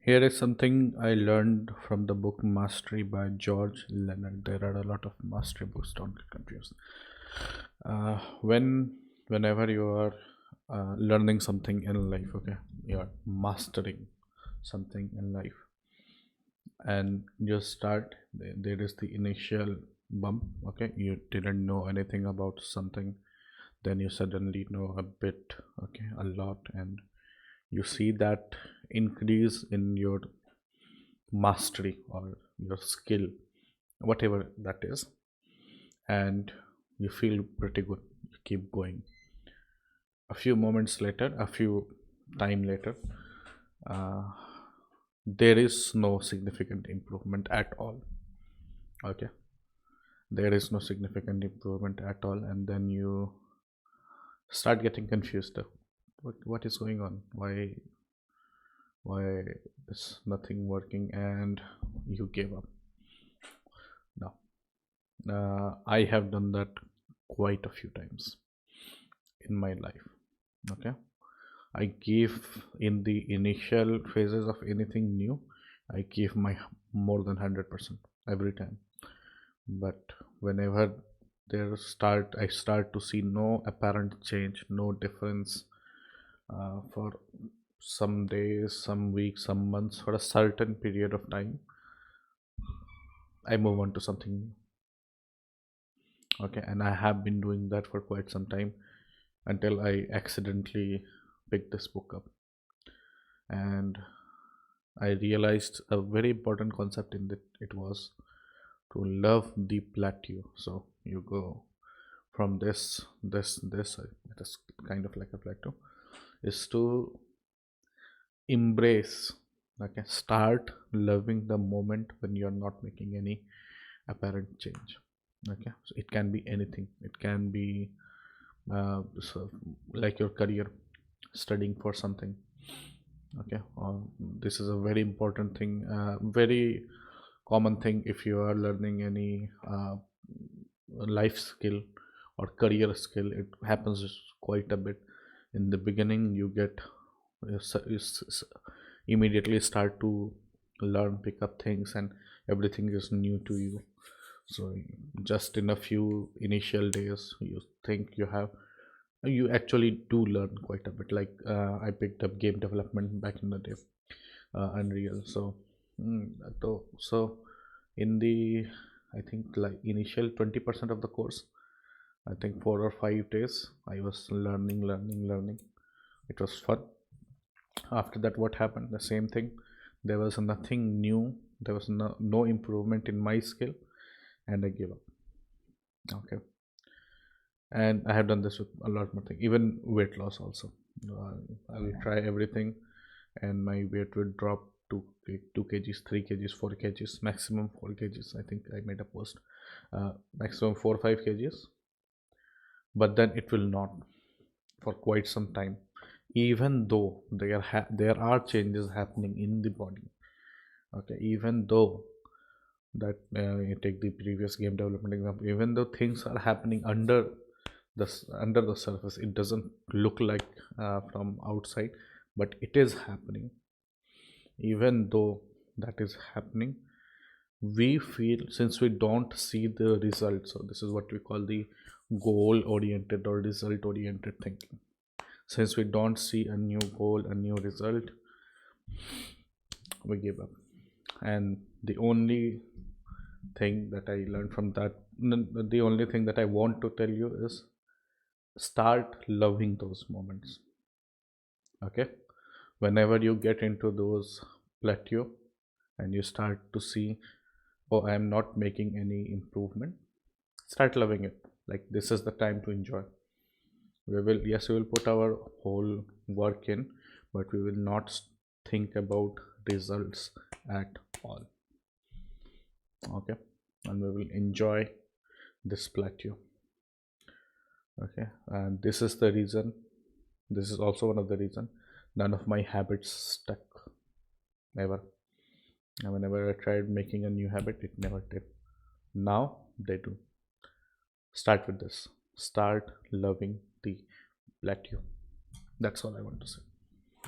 Here is something I learned from the book Mastery by George Leonard. There are a lot of mastery books, don't get confused. Whenever you are learning something in life, okay, you are mastering something in life, and you start, there is the initial bump, okay, you didn't know anything about something, then you suddenly know a bit, okay, a lot, and you see that increase in your mastery or your skill, whatever that is, and you feel pretty good. You keep going. A few moments later, a few time later, uh, there is no significant improvement at all. Okay, there is no significant improvement at all, and then you start getting confused. What is going on? Why is nothing working? And you give up. Now, I have done that quite a few times in my life. Okay, I give in the initial phases of anything new, I give my more than 100% every time. But whenever I start to see no apparent change, no difference, for some days, some weeks, some months, for a certain period of time, I move on to something new. Okay, and I have been doing that for quite some time until I accidentally picked this book up, and I realized a very important concept in that it was to love the plateau. So you go from this, it is kind of like a plateau, is to embrace, okay, start loving the moment when you're not making any apparent change. Okay, so it can be anything. It can be so like your career, studying for something. Okay, this is a very important thing, very common thing. If you are learning any life skill or career skill, it happens quite a bit. In the beginning, you get immediately start to learn, pick up things, and everything is new to you. So just in a few initial days, you think you actually do learn quite a bit. Like I picked up game development back in the day, Unreal. So so in the, I think, like initial 20% of the course, I think 4 or 5 days I was learning. It was fun. After that, what happened? The same thing. There was nothing new. There was no improvement in my skill, and I gave up. Okay, and I have done this with a lot more things, even weight loss also. I will try everything, and my weight will drop to 2 kgs, 3 kgs, 4 kgs, maximum 4 kgs. I think I made a post, maximum 4 or 5 kgs, but then it will not for quite some time, even though there are changes happening in the body. Okay, even though that, you take the previous game development example, even though things are happening under the surface, it doesn't look like from outside, but it is happening. Even though that is happening, we feel, since we don't see the result, so this is what we call the goal oriented or result oriented thinking. Since we don't see a new goal, a new result, we give up. And the only thing that I learned from that, the only thing that I want to tell you is start loving those moments. Okay, whenever you get into those plateau and you start to see, oh, I am not making any improvement, start loving it. Like, this is the time to enjoy. We will, yes, we will put our whole work in, but we will not think about results at all. Okay, and we will enjoy this plateau. Okay, and this is the reason, this is also one of the reason none of my habits stuck, never. And whenever I tried making a new habit, it never did. Now they do. Start with this. Start loving the plateau. That's all I want to say.